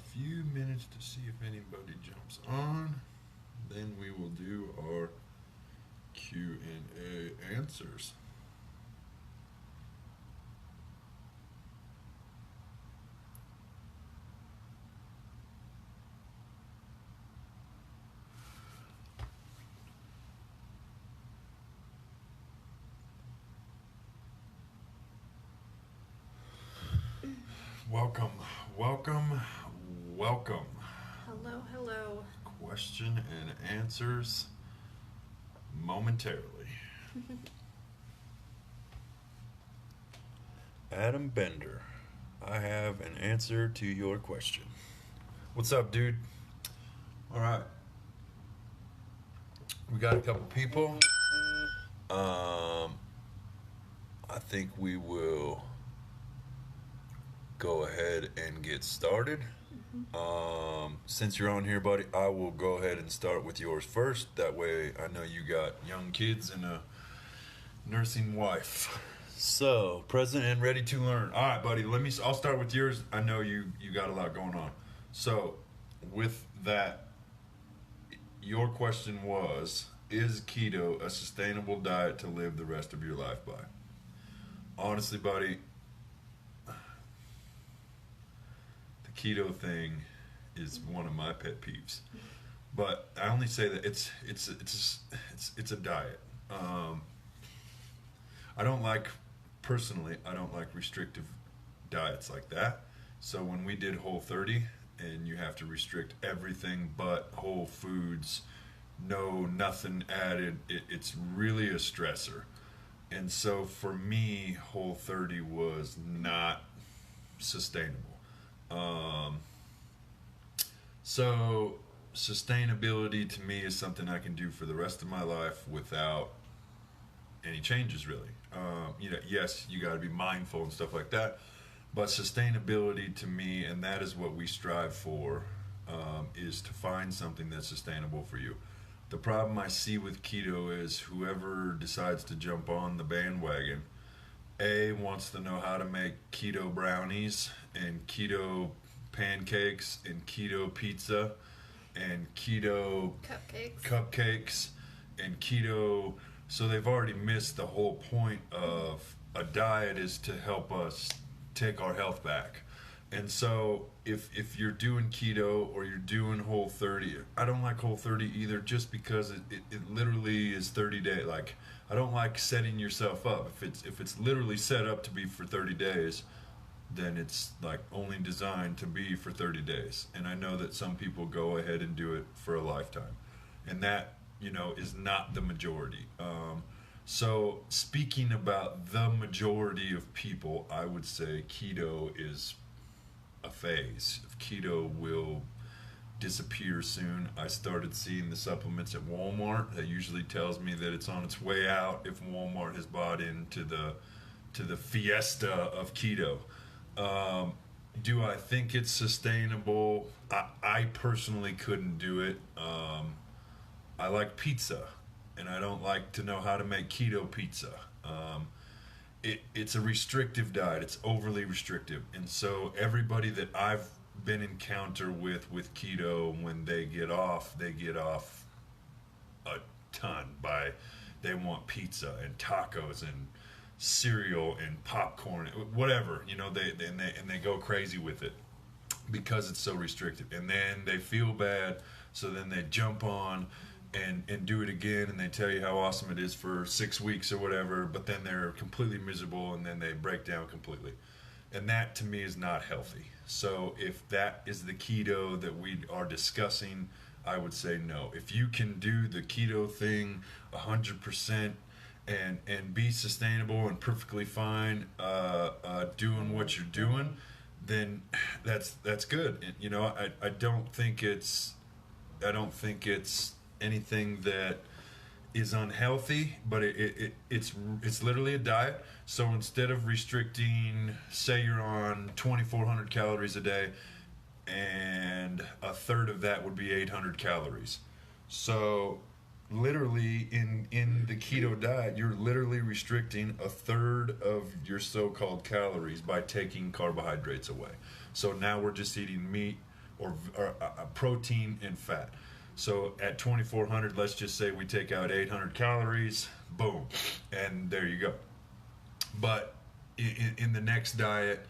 a few minutes to see if anybody jumps on. Then we will do our Q&A answers. Welcome, welcome, welcome. Hello, hello. Question and answers momentarily. Adam Bender, I have an answer to your question. What's up, dude? All right. We got a couple people. I think we will go ahead and get started. Since you're on here, buddy, I will go ahead and start with yours first. That way, I know you got young kids and a nursing wife. So, present and ready to learn. All right, buddy. I'll start with yours. I know you got a lot going on. So, with that, your question was: is keto a sustainable diet to live the rest of your life by? Honestly, buddy, the keto thing is one of my pet peeves. But I only say that it's a diet. I don't like restrictive diets like that. So when we did Whole30, and you have to restrict everything but whole foods, nothing added, it's really a stressor. And so for me, Whole30 was not sustainable. So sustainability to me is something I can do for the rest of my life without any changes, really. Yes, you got to be mindful and stuff like that, but sustainability to me, and that is what we strive for, is to find something that's sustainable for you. The problem I see with keto is whoever decides to jump on the bandwagon, wants to know how to make keto brownies and keto pancakes and keto pizza and keto cupcakes and keto. So they've already missed the whole point of a diet is to help us take our health back. And so if you're doing keto or you're doing Whole30, I don't like Whole30 either, just because it literally is 30 days. Like, I don't like setting yourself up. If it's literally set up to be for 30 days, then it's like only designed to be for 30 days. And I know that some people go ahead and do it for a lifetime. And that, is not the majority. So speaking about the majority of people, I would say keto is a phase. Keto will disappear soon. I started seeing the supplements at Walmart. That usually tells me that it's on its way out if Walmart has bought into the fiesta of keto. Do I think it's sustainable? I personally couldn't do it. I like pizza, and I don't like to know how to make keto pizza. It's a restrictive diet. It's overly restrictive. And so everybody that I've been encounter with keto, when they get off a ton they want pizza and tacos and cereal and popcorn, whatever, they go crazy with it because it's so restrictive. And then they feel bad, so then they jump on and do it again, and they tell you how awesome it is for 6 weeks or whatever, but then they're completely miserable, and then they break down completely. And that to me is not healthy. So if that is the keto that we are discussing, I would say no. If you can do the keto thing 100% and be sustainable and perfectly fine doing what you're doing, then that's good. I don't think it's anything that is unhealthy, but it's literally a diet. So instead of restricting, say you're on 2,400 calories a day, and a third of that would be 800 calories. So literally in the keto diet, you're literally restricting a third of your so-called calories by taking carbohydrates away. So now we're just eating meat, or protein and fat. So at 2,400, let's just say we take out 800 calories, boom, and there you go. But in the next diet,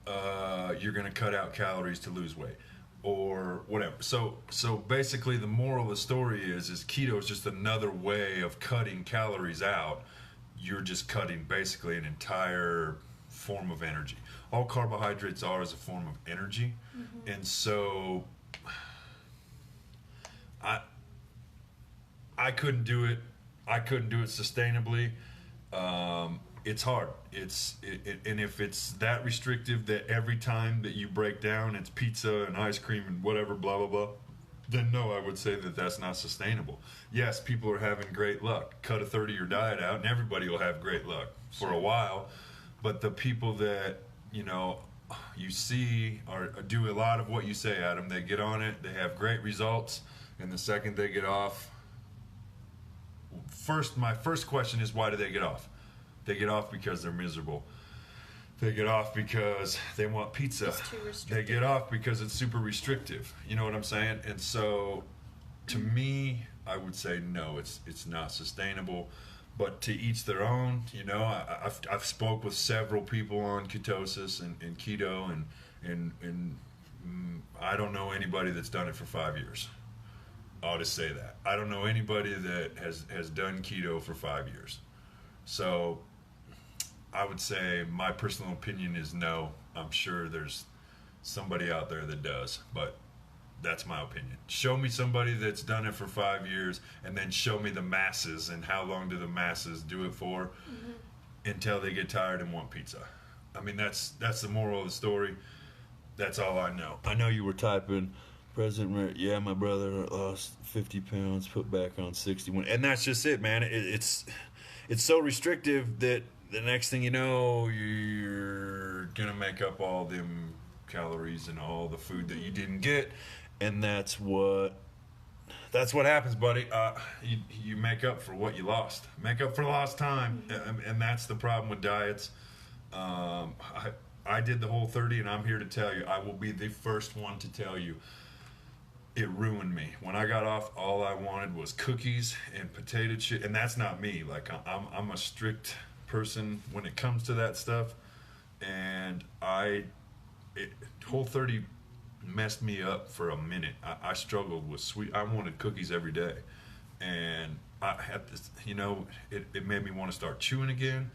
you're going to cut out calories to lose weight or whatever. So basically the moral of the story is keto is just another way of cutting calories out. You're just cutting basically an entire form of energy. All carbohydrates are is a form of energy. Mm-hmm. And so I couldn't do it. I couldn't do it sustainably. It's hard. And if it's that restrictive that every time that you break down it's pizza and ice cream and whatever, blah, blah, blah, then no, I would say that that's not sustainable. Yes, people are having great luck. Cut a third of your diet out and everybody will have great luck for a while. But the people that, you see or do a lot of what you say, Adam, they get on it, they have great results, and the second they get off, my first question is, why do they get off? They get off because they're miserable. They get off because they want pizza. It's too restrictive. They get off because it's super restrictive. You know what I'm saying? And so, to me, I would say no, it's not sustainable. But to each their own. I've spoke with several people on ketosis and keto, and I don't know anybody that's done it for 5 years. I'll just say that. I don't know anybody that has done keto for 5 years. So I would say my personal opinion is no. I'm sure there's somebody out there that does, but that's my opinion. Show me somebody that's done it for 5 years, and then show me the masses, and how long do the masses do it for, until they get tired and want pizza. I mean, that's the moral of the story. That's all I know. I know you were typing, President, yeah, my brother lost 50 pounds, put back on 61. And that's just it, man. It's so restrictive that the next thing you know, you're going to make up all them calories and all the food that you didn't get. And that's what happens, buddy. You make up for what you lost. Make up for lost time. And that's the problem with diets. I did the Whole30, and I'm here to tell you, I will be the first one to tell you, it ruined me. When I got off, all I wanted was cookies and potato chip, and that's not me. Like, I'm a strict person when it comes to that stuff, and Whole30 messed me up for a minute. I struggled with sweet. I wanted cookies every day, and I had this. It made me want to start chewing again.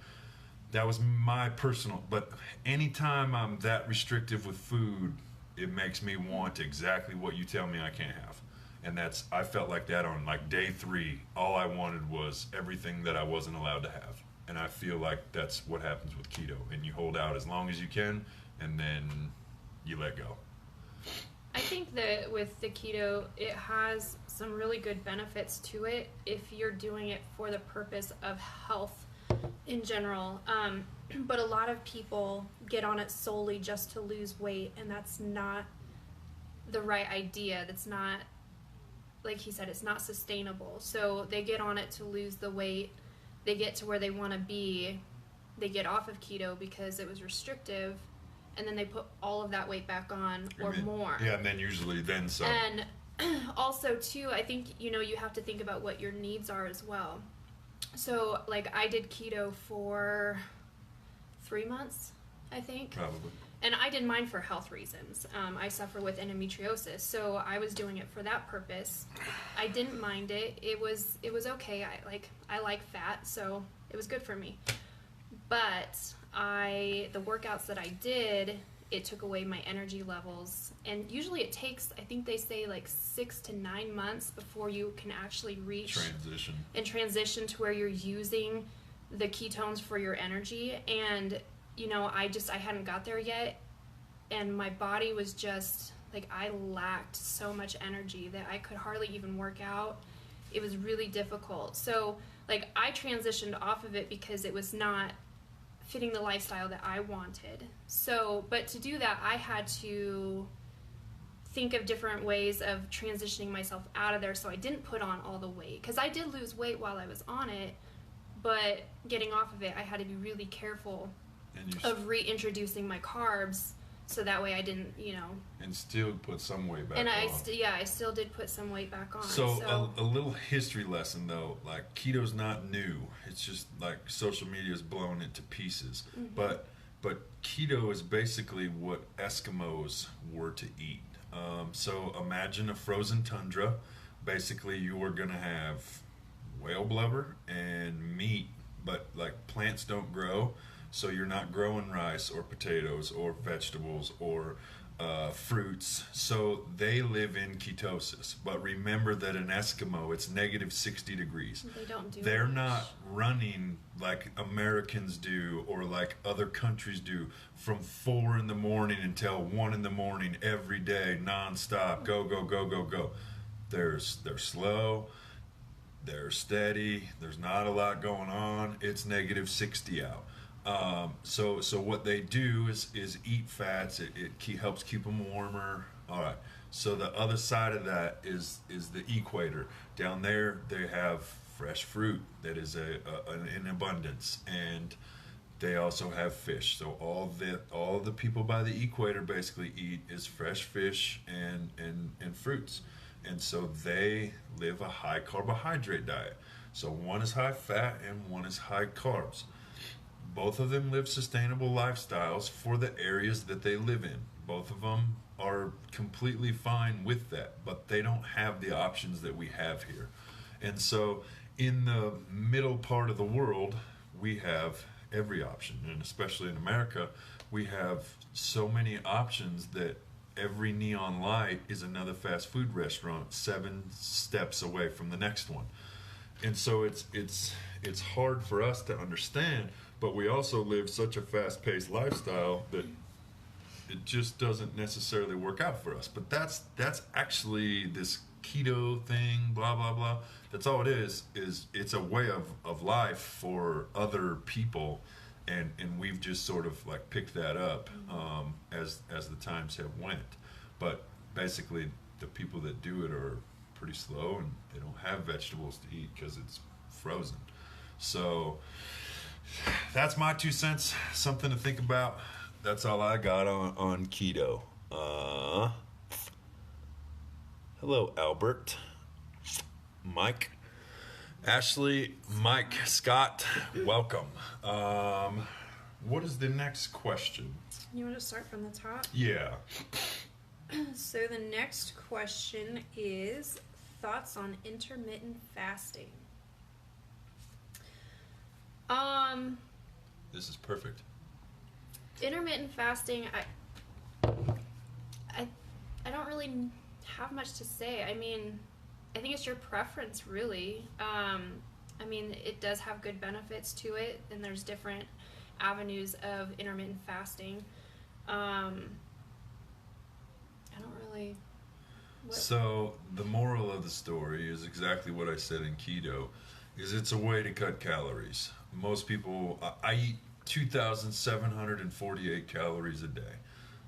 That was my personal. But anytime I'm that restrictive with food, it makes me want exactly what you tell me I can't have. And I felt like that on like day 3. All I wanted was everything that I wasn't allowed to have. And I feel like that's what happens with keto. And you hold out as long as you can, and then you let go. I think that with the keto, it has some really good benefits to it if you're doing it for the purpose of health in general. But a lot of people get on it solely just to lose weight, and that's not the right idea. That's not, like he said, it's not sustainable. So they get on it to lose the weight. They get to where they want to be. They get off of keto because it was restrictive, and then they put all of that weight back on or more. Yeah, and then usually then some. And also, too, I think, you have to think about what your needs are as well. So, like, I did keto for 3 months, I think. Probably. And I did mine for health reasons. I suffer with endometriosis, so I was doing it for that purpose. I didn't mind it. It was okay. I like fat, so it was good for me. But the workouts that I did, it took away my energy levels. And usually it takes, I think they say, like 6 to 9 months before you can actually reach transition to where you're using the ketones for your energy. And I hadn't got there yet, and my body was just like, I lacked so much energy that I could hardly even work out. It was really difficult. So like, I transitioned off of it because it was not fitting the lifestyle that I wanted. So, but to do that, I had to think of different ways of transitioning myself out of there so I didn't put on all the weight, because I did lose weight while I was on it, but getting off of it, I had to be really careful of reintroducing my carbs so that way I didn't, And still put some weight back and on. I still did put some weight back on. So a little history lesson though, like keto's not new. It's just like social media's blown it to pieces. But keto is basically what Eskimos were to eat. So imagine a frozen tundra. Basically, you are gonna have whale blubber and meat, but like plants don't grow, so you're not growing rice or potatoes or vegetables or fruits. So they live in ketosis. But remember that an Eskimo, it's negative 60 degrees. they don't do They're much. not running like Americans do or like other countries do from 4 in the morning until 1 in the morning every day, nonstop. Go, go, go, go, go. They're slow. They're steady. There's not a lot going on. It's negative 60 out. So what they do is eat fats. It helps keep them warmer. All right. So the other side of that is the equator. Down there they have fresh fruit that is in abundance, and they also have fish. So all the people by the equator basically eat is fresh fish and fruits. And so they live a high carbohydrate diet. So one is high fat and one is high carbs. Both of them live sustainable lifestyles for the areas that they live in. Both of them are completely fine with that, but they don't have the options that we have here. And so in the middle part of the world, we have every option. And especially in America, we have so many options that every neon light is another fast food restaurant 7 steps away from the next one. And so it's hard for us to understand, but we also live such a fast-paced lifestyle that it just doesn't necessarily work out for us. But that's actually this keto thing, blah blah blah. That's all it is it's a way of life for other people, and we've just sort of like picked that up as the times have went. But basically the people that do it are pretty slow, and they don't have vegetables to eat because it's frozen. So that's my 2 cents, something to think about. That's all I got on keto. Hello, Albert, Mike, Ashley, Mike, Scott, welcome. What is the next question? You want to start from the top? Yeah. So the next question is thoughts on intermittent fasting. This is perfect. Intermittent fasting, I don't really have much to say. I mean, I think it's your preference, really. I mean, it does have good benefits to it, and there's different avenues of intermittent fasting. I don't really... So the moral of the story is exactly what I said in keto, is it's a way to cut calories. Most people, I eat 2,748 calories a day.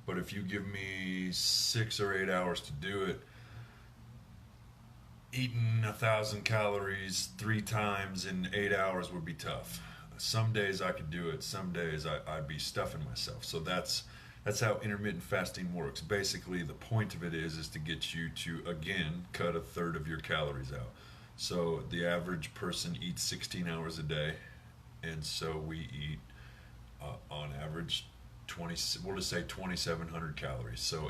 But if you give me 6 or 8 hours to do it, eating 1,000 calories 3 times in 8 hours would be tough. Some days I could do it. Some days I'd be stuffing myself. So that's how intermittent fasting works. Basically, the point of it is to get you to, again, cut 1/3 of your calories out. So the average person eats 16 hours a day, and so we eat, on average, we'll just say 2,700 calories. So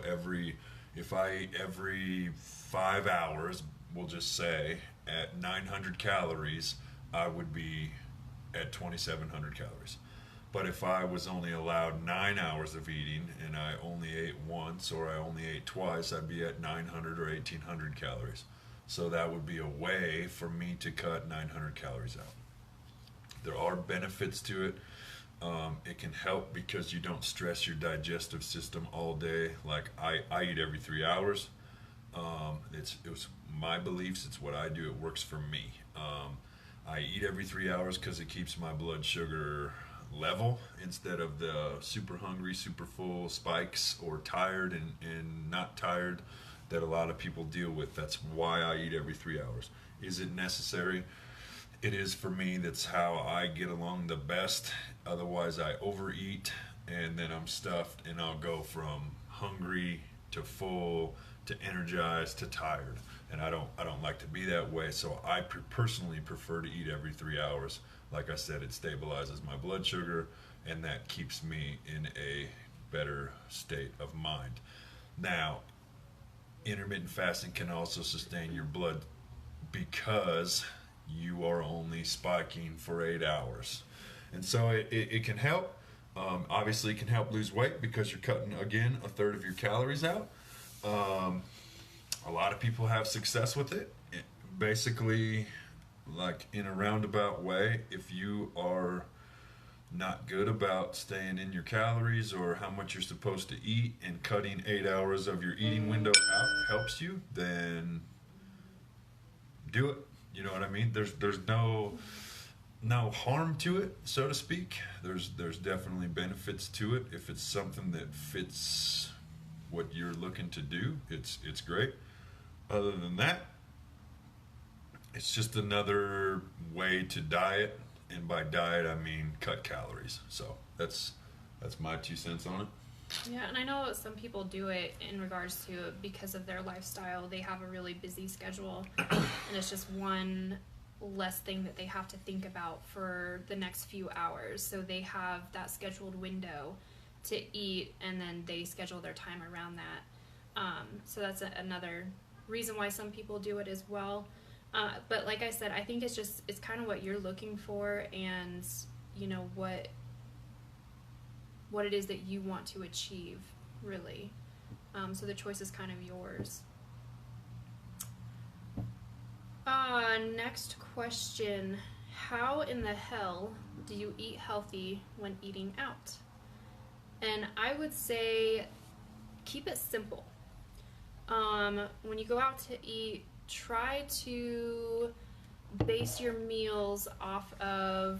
if I eat every 5 hours, we'll just say at 900 calories, I would be at 2,700 calories. But if I was only allowed 9 hours of eating and I only ate once or I only ate twice, I'd be at 900 or 1,800 calories. So that would be a way for me to cut 900 calories out. There are benefits to it. It can help because you don't stress your digestive system all day. Like I eat every 3 hours. It was my beliefs. It's what I do. It works for me. I eat every 3 hours because it keeps my blood sugar level instead of the super hungry, super full spikes, or tired and not tired that a lot of people deal with. That's why I eat every 3 hours. Is it necessary? It is for me. That's how I get along the best. Otherwise, I overeat. and then I'm stuffed, and I'll go from hungry to full to energized to tired. And I don't like to be that way. So I personally prefer to eat every 3 hours. Like I said, it stabilizes my blood sugar, and that keeps me in a better state of mind. Now, intermittent fasting can also sustain your blood because you are only spiking for 8 hours. And so it can help. Obviously, it can help lose weight because you're cutting, again, a third of your calories out. Um, a lot of people have success with it. Basically, like in a roundabout way, if you are not good about staying in your calories or how much you're supposed to eat, and cutting 8 hours of your eating window out helps you, then do it. You know what I mean? There's no harm to it, so to speak. There's definitely benefits to it if it's something that fits what you're looking to do. It's great. Other than that, it's just another way to diet, and by diet I mean cut calories. So that's my 2 cents on it. Yeah, and I know some people do it in regards to because of their lifestyle. They have a really busy schedule, and it's just one less thing that they have to think about for the next few hours. So they have that scheduled window to eat, and then they schedule their time around that. So that's another reason why some people do it as well. But like I said, I think it's kind of what you're looking for, and you know what it is that you want to achieve, really. So the choice is kind of yours. Next question. How in the hell do you eat healthy when eating out? And I would say keep it simple. When you go out to eat, try to base your meals off of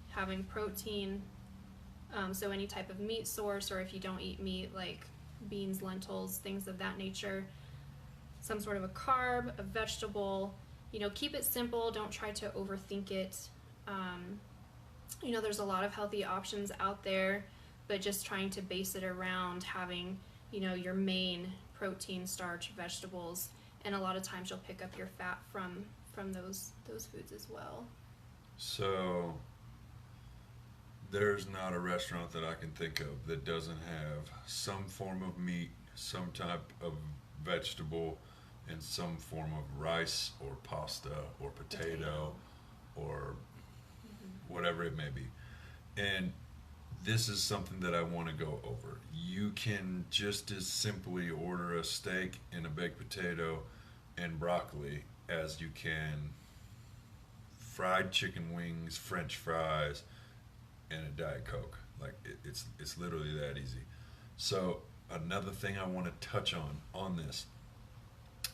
having protein. So any type of meat source, or if you don't eat meat, like beans, lentils, things of that nature. Some sort of a carb, a vegetable. You know, keep it simple. Don't try to overthink it. You know, there's a lot of healthy options out there, but just trying to base it around having, you know, your main protein, starch, vegetables, and a lot of times you'll pick up your fat from those foods as well. So there's not a restaurant that I can think of that doesn't have some form of meat, some type of vegetable, and some form of rice or pasta or potato or whatever it may be. And this is something that I want to go over. You can just as simply order a steak and a baked potato and broccoli as you can fried chicken wings, French fries, and a Diet Coke. Like it's literally that easy. So another thing I want to touch on this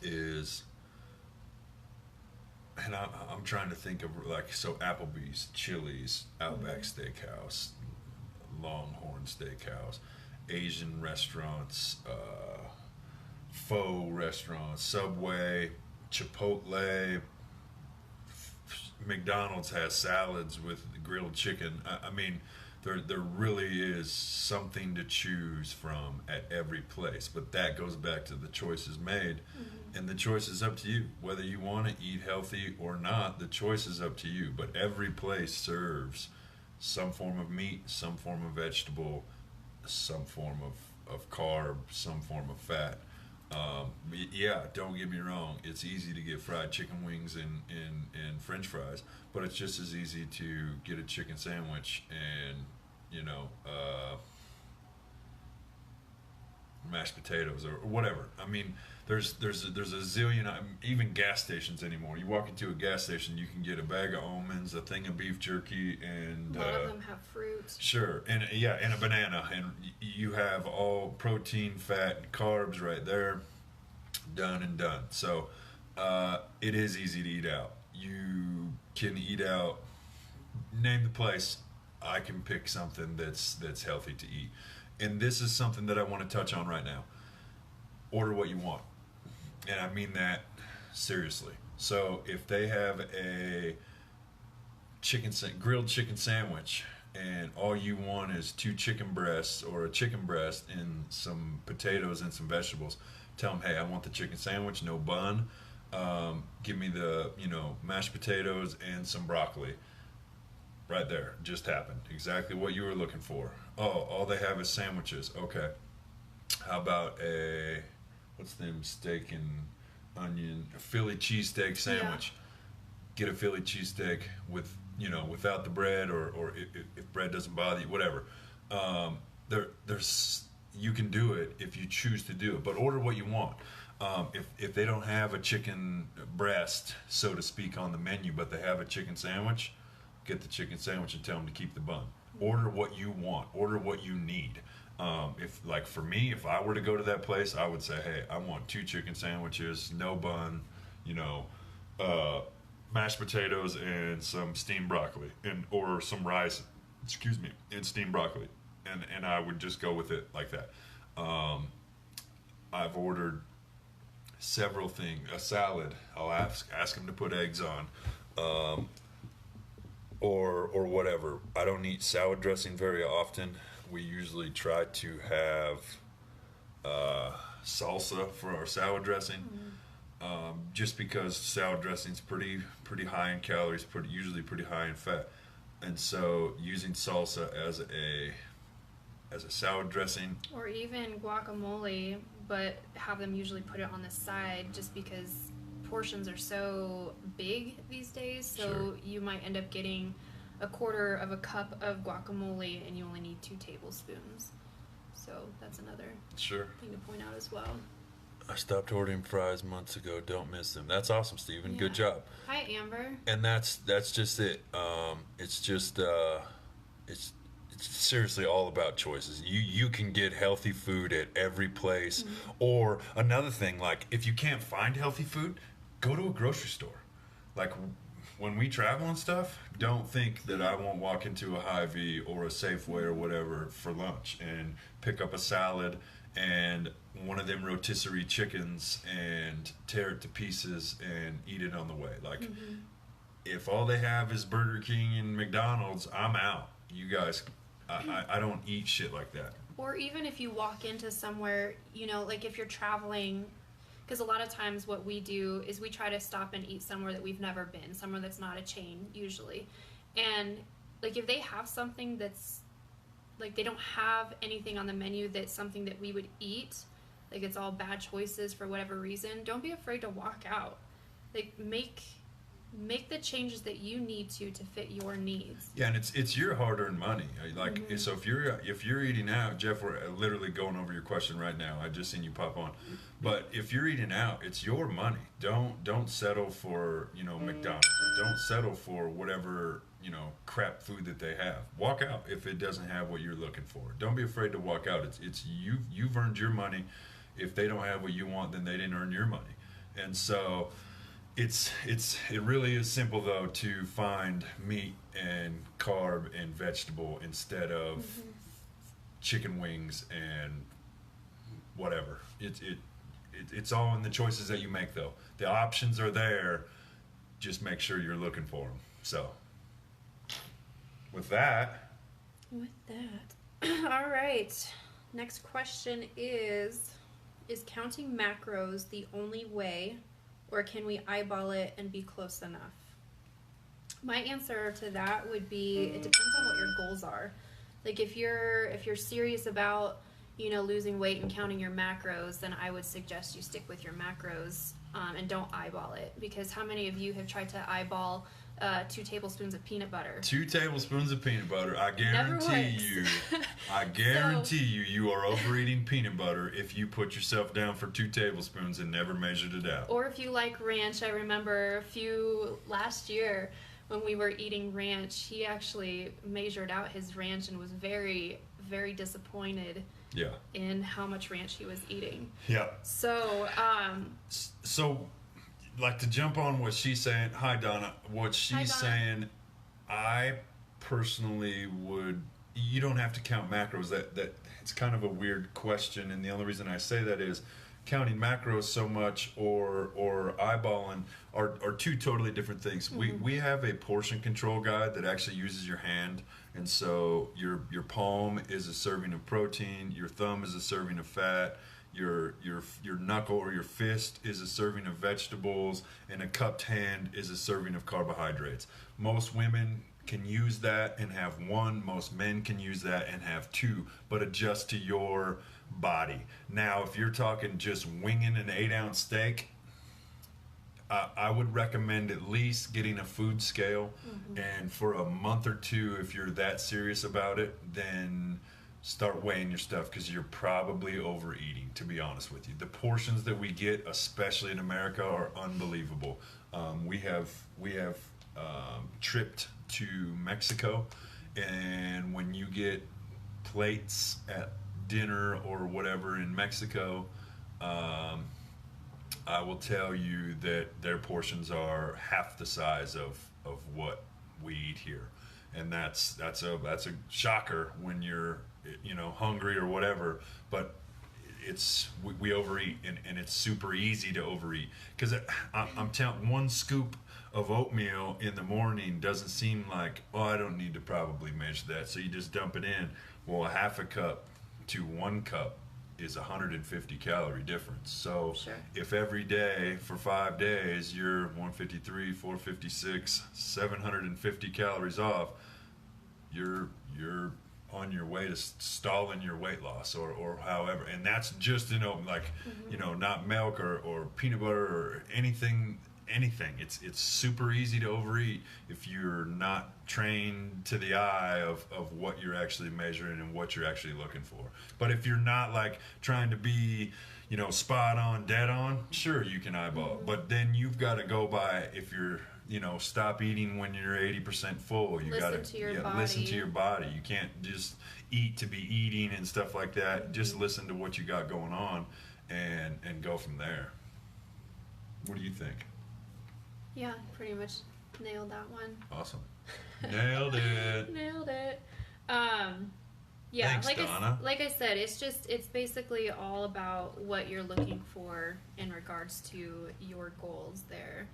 is, and I'm trying to think of, like, so Applebee's, Chili's, Outback Steakhouse, Longhorn Steakhouse, Asian restaurants, pho restaurants, Subway, Chipotle, McDonald's has salads with grilled chicken. I mean, there really is something to choose from at every place, but that goes back to the choices made. And the choice is up to you whether you want to eat healthy or not. The choice is up to you, but every place serves some form of meat, some form of vegetable, some form of carb, some form of fat. Yeah, don't get me wrong, it's easy to get fried chicken wings and French fries, but it's just as easy to get a chicken sandwich and, you know, mashed potatoes or whatever. I mean, there's a zillion, even gas stations anymore. You walk into a gas station, you can get a bag of almonds, a thing of beef jerky, and a lot of them have fruit. Sure, and and a banana, and you have all protein, fat, and carbs right there, done and done. So it is easy to eat out. You can eat out. Name the place. I can pick something that's healthy to eat, and this is something that I want to touch on right now. Order what you want, and I mean that seriously. So if they have a grilled chicken sandwich and all you want is 2 chicken breasts or a chicken breast and some potatoes and some vegetables, tell them, hey, I want the chicken sandwich, no bun. Give me the, mashed potatoes and some broccoli. Right there, just happened. Exactly what you were looking for. Oh, all they have is sandwiches. Okay. How about what's them, steak and onion, a Philly cheesesteak sandwich? Get a Philly cheesesteak with, without the bread, or if bread doesn't bother you, whatever. There's you can do it if you choose to do it, but order what you want. If they don't have a chicken breast, so to speak, on the menu, but they have a chicken sandwich, get the chicken sandwich and tell them to keep the bun. Order what you want. Order what you need. If, like, for me, if I were to go to that place, I would say, hey, I want 2 chicken sandwiches, no bun, mashed potatoes and some steamed broccoli, or some rice, and steamed broccoli, and I would just go with it like that. I've ordered several things. A salad, I'll ask them to put eggs on, or whatever. I don't eat salad dressing very often. We usually try to have salsa for our salad dressing, just because salad dressing's pretty high in calories, usually pretty high in fat, and so using salsa as a salad dressing, or even guacamole, but have them usually put it on the side, just because portions are so big these days. So Sure. you might end up getting a quarter of a cup of guacamole and you only need 2 tablespoons. So that's another Sure. thing to point out as well. I stopped ordering fries months ago. Don't miss them. That's awesome, Steven. Good Yeah. job. Hi, Amber. And that's just it. It's just it's seriously all about choices. You can get healthy food at every place. Or another thing, like, if you can't find healthy food, go to a grocery store. Like, when we travel and stuff, don't think that I won't walk into a Hy-Vee or a Safeway or whatever for lunch and pick up a salad and one of them rotisserie chickens and tear it to pieces and eat it on the way. Like, if all they have is Burger King and McDonald's, I'm out. You guys, I don't eat shit like that. Or even if you walk into somewhere, like if you're traveling, because a lot of times what we do is we try to stop and eat somewhere that we've never been, somewhere that's not a chain usually. And like if they have something that's like they don't have anything on the menu that's something that we would eat, like it's all bad choices for whatever reason, don't be afraid to walk out. Like make the changes that you need to fit your needs. Yeah, and it's your hard-earned money. Like, so if you're eating out, Jeff, we're literally going over your question right now. I just seen you pop on, but if you're eating out, it's your money. Don't settle for McDonald's, or don't settle for whatever crap food that they have. Walk out if it doesn't have what you're looking for. Don't be afraid to walk out. It's you've earned your money. If they don't have what you want, then they didn't earn your money, and so. It really is simple though to find meat and carb and vegetable instead of chicken wings and whatever. It's all in the choices that you make though. The options are there. Just make sure you're looking for them. So with that, all right. Next question is counting macros the only way, or can we eyeball it and be close enough? My answer to that would be it depends on what your goals are. Like if you're serious about losing weight and counting your macros, then I would suggest you stick with your macros and don't eyeball it, because how many of you have tried to eyeball 2 tablespoons of peanut butter? 2 tablespoons of peanut butter. I Never guarantee you are overeating peanut butter if you put yourself down for 2 tablespoons and never measured it out. Or if you like ranch, I remember last year when we were eating ranch, he actually measured out his ranch and was very, very disappointed in how much ranch he was eating. Yeah. So, like, to jump on what she's saying, hi Donna, what she's saying, I personally would, you don't have to count macros. That it's kind of a weird question, and the only reason I say that is counting macros so much or eyeballing are two totally different things. We have a portion control guide that actually uses your hand, and so your palm is a serving of protein, your thumb is a serving of fat, your knuckle or your fist is a serving of vegetables, and a cupped hand is a serving of carbohydrates. Most women can use that and have one. Most men can use that and have two, but adjust to your body. Now, if you're talking just winging an 8-ounce steak, I would recommend at least getting a food scale, and for a month or two, if you're that serious about it, then start weighing your stuff, because you're probably overeating, to be honest with you. The portions that we get, especially in America, are unbelievable. We have tripped to Mexico, and when you get plates at dinner or whatever in Mexico, I will tell you that their portions are half the size of what we eat here, and that's a shocker when you're hungry or whatever. But we overeat, and it's super easy to overeat, because I'm telling, one scoop of oatmeal in the morning doesn't seem like, oh, I don't need to probably measure that, so you just dump it in. Well, a half a cup to 1 cup is 150 calorie difference. So Sure. if every day for 5 days you're 153, 456, 750 calories off, you're on your way to stalling your weight loss, or however. And that's just not milk or peanut butter or anything. It's super easy to overeat if you're not trained to the eye of what you're actually measuring and what you're actually looking for. But if you're not like trying to be spot on, dead on, sure, you can eyeball it. But then you've got to go by, if you're stop eating when you're 80% full. You got to listen to your body. You can't just eat to be eating and stuff like that. Just listen to what you got going on and go from there. What do you think? Yeah, pretty much nailed that one. Awesome. Nailed it. Nailed it. Yeah, Thanks, Donna. like I said, it's basically all about what you're looking for in regards to your goals there.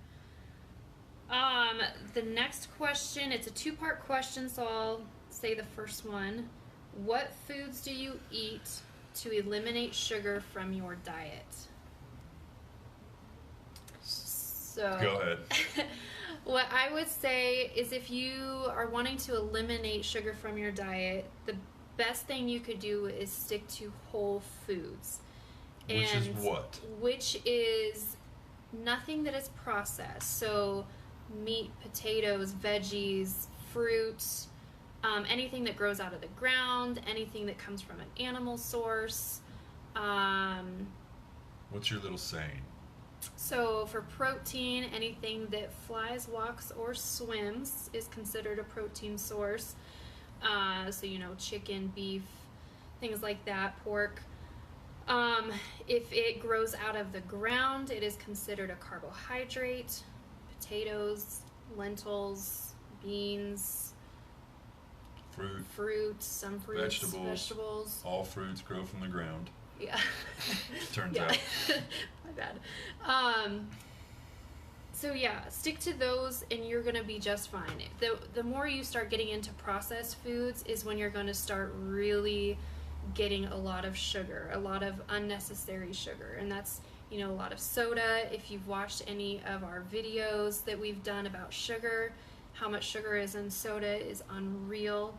The next question, it's a 2-part question, so I'll say the first one. What foods do you eat to eliminate sugar from your diet? So Go ahead. What I would say is, if you are wanting to eliminate sugar from your diet, the best thing you could do is stick to whole foods. Which is what? Which is nothing that is processed. So meat, potatoes, veggies, fruits, anything that grows out of the ground, anything that comes from an animal source. What's your little saying? So for protein, anything that flies, walks, or swims is considered a protein source. So chicken, beef, things like that, pork. If it grows out of the ground, it is considered a carbohydrate. Potatoes, lentils, beans, fruits, some fruits, vegetables. All fruits grow from the ground. Yeah. Turns out. My bad. So yeah, stick to those and you're going to be just fine. The more you start getting into processed foods is when you're going to start really getting a lot of sugar, a lot of unnecessary sugar. And that's, a lot of soda. If you've watched any of our videos that we've done about sugar, how much sugar is in soda is unreal.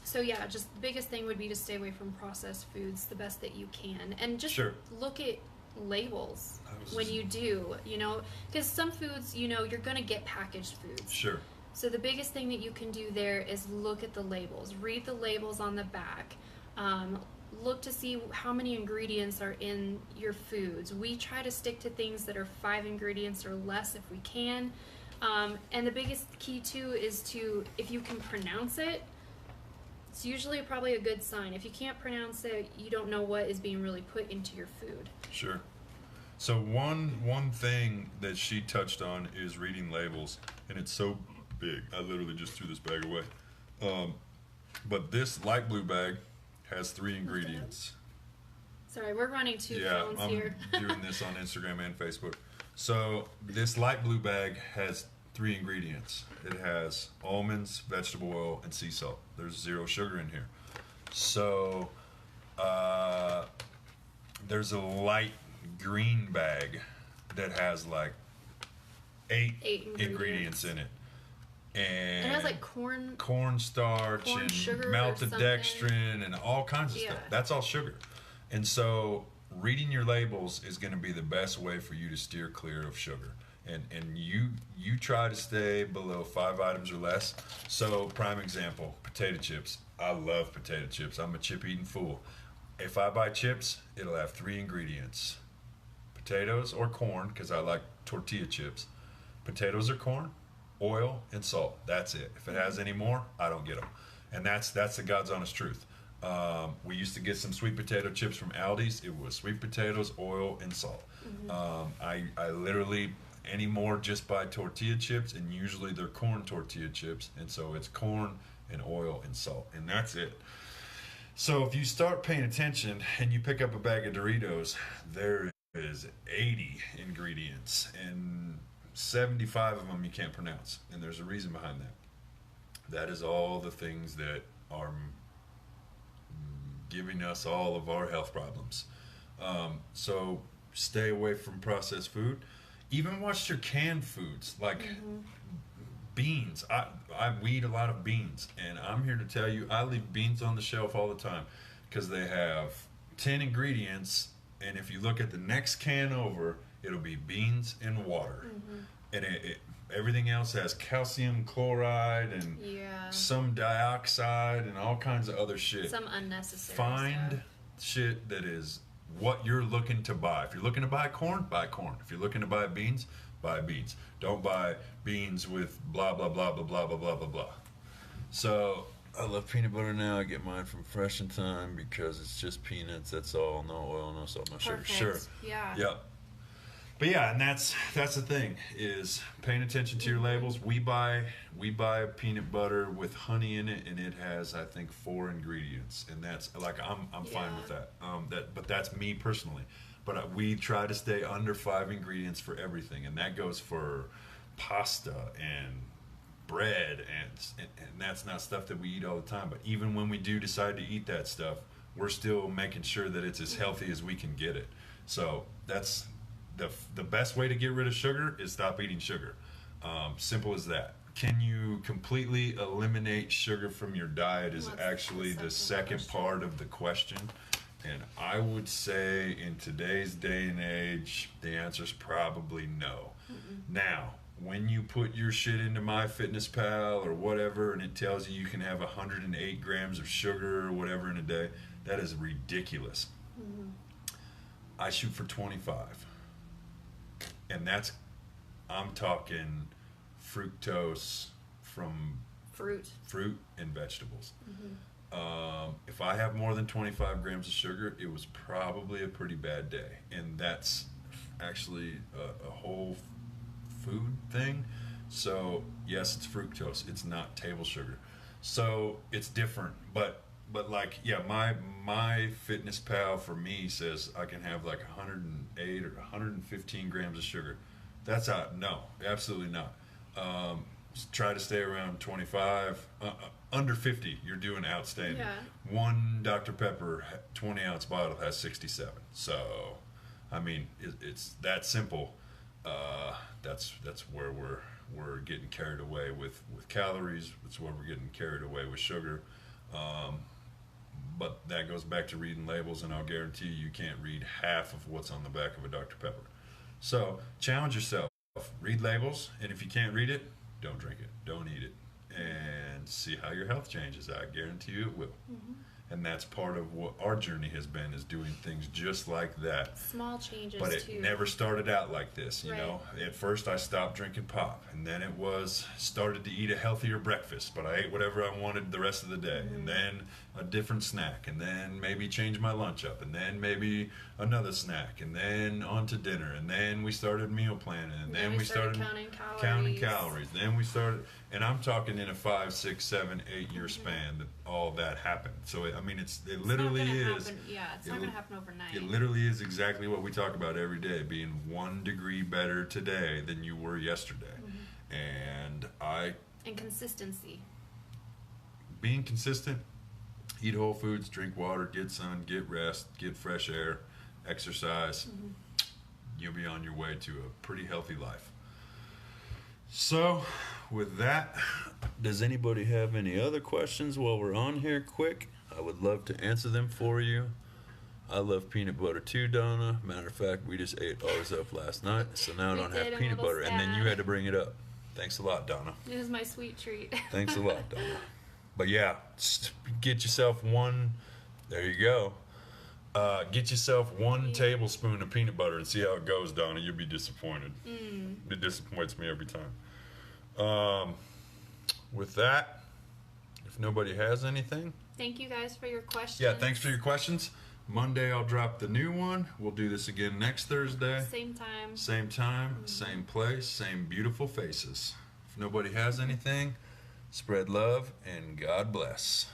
So yeah, just the biggest thing would be to stay away from processed foods the best that you can. And just look at labels when you do, because some foods, you're going to get packaged foods. Sure. So the biggest thing that you can do there is look at the labels. Read the labels on the back. Look to see how many ingredients are in your foods. We try to stick to things that are 5 ingredients or less if we can. And the biggest key too is if you can pronounce it, it's usually probably a good sign. If you can't pronounce it, you don't know what is being really put into your food. Sure. So one thing that she touched on is reading labels, and it's so big. I literally just threw this bag away. But this light blue bag has 3 ingredients. Sorry, we're running two Yeah, phones I'm here. doing this on Instagram and Facebook. So this light blue bag has 3 ingredients. It has almonds, vegetable oil, and sea salt. There's 0 sugar in here. So there's a light green bag that has like 8 ingredients in it. And it has like corn cornstarch and sugar or maltodextrin and all kinds of stuff. That's all sugar. And so reading your labels is going to be the best way for you to steer clear of sugar. And you try to stay below 5 items or less. So prime example, potato chips. I love potato chips. I'm a chip eating fool. If I buy chips, it'll have 3 ingredients: potatoes or corn, because I like tortilla chips. Potatoes or corn, oil, and salt. That's it. If it has any more, I don't get them. And that's the God's honest truth. We used to get some sweet potato chips from Aldi's. It was sweet potatoes, oil, and salt. I literally anymore just buy tortilla chips, and usually they're corn tortilla chips, and so it's corn and oil and salt, and that's it. So if you start paying attention and you pick up a bag of Doritos, there is 80 ingredients, and 75 of them you can't pronounce, and there's a reason behind that. That is all the things that are giving us all of our health problems. So stay away from processed food. Even watch your canned foods, like beans. We eat a lot of beans, and I'm here to tell you, I leave beans on the shelf all the time because they have 10 ingredients, and if you look at the next can over, it'll be beans and water. And everything else has calcium chloride and some dioxide and all kinds of other shit. Some unnecessary Find stuff. shit that is what you're looking to buy. If you're looking to buy corn, buy corn. If you're looking to buy beans, buy beans. Don't buy beans with blah, blah, blah, blah, blah, blah, blah, blah, blah. So I love peanut butter now. I get mine from Fresh in Time because it's just peanuts. That's all. No oil, no salt, no sugar. Sure. Yeah. Yep. But yeah, and that's the thing, is paying attention to your labels. We buy peanut butter with honey in it, and it has, I think, 4 ingredients, and that's like I'm fine with that. But that's me personally. But we try to stay under 5 ingredients for everything, and that goes for pasta and bread, and that's not stuff that we eat all the time. But even when we do decide to eat that stuff, we're still making sure that it's as healthy as we can get it. So that's the best way to get rid of sugar is stop eating sugar. Simple as that. Can you completely eliminate sugar from your diet is actually the second part of the question. And I would say in today's day and age, the answer is probably no. Now, when you put your shit into MyFitnessPal or whatever, and it tells you can have 108 grams of sugar or whatever in a day, that is ridiculous. I shoot for 25. And I'm talking fructose from fruit and vegetables. If I have more than 25 grams of sugar, it was probably a pretty bad day. And that's actually a whole food thing. So yes, it's fructose. It's not table sugar. So it's different. But like, yeah, my FitnessPal for me says I can have like 108 or 115 grams of sugar. That's out. No, absolutely not. Try to stay around 25. Under 50, you're doing outstanding. One Dr. Pepper 20-ounce bottle has 67. So, I mean, it's that simple. That's where we're getting carried away with calories. That's where we're getting carried away with sugar. But that goes back to reading labels, and I'll guarantee you can't read half of what's on the back of a Dr. Pepper. So challenge yourself. Read labels, and if you can't read it, don't drink it. Don't eat it. And see how your health changes. I guarantee you it will. And that's part of what our journey has been, is doing things just like that. Small changes, but it never started out like this, you know. At first I stopped drinking pop, and then it started to eat a healthier breakfast, but I ate whatever I wanted the rest of the day. And then a different snack, and then maybe change my lunch up, and then maybe another snack, and then on to dinner, and then we started meal planning, and then we started counting calories. Then we started, and I'm talking in a 5, 6, 7, 8 year span that all that happened. So it literally is. It's not going to happen overnight. It literally is exactly what we talk about every day: being 1 degree better today than you were yesterday. And consistency. Being consistent. Eat whole foods, drink water, get sun, get rest, get fresh air, exercise. You'll be on your way to a pretty healthy life. So, with that, does anybody have any other questions while we're on here quick? I would love to answer them for you. I love peanut butter too, Donna. Matter of fact, we just ate ours up last night, so now I don't have peanut butter. And then you had to bring it up. Thanks a lot, Donna. It was my sweet treat. Thanks a lot, Donna. But yeah, get yourself one. There you go. Get yourself 1 tablespoon of peanut butter and see how it goes, Donna. You'll be disappointed. It disappoints me every time. With that, if nobody has anything. Thank you guys for your questions. Yeah, thanks for your questions. Monday I'll drop the new one. We'll do this again next Thursday. Same time. Same time, same place, same beautiful faces. If nobody has anything, spread love and God bless.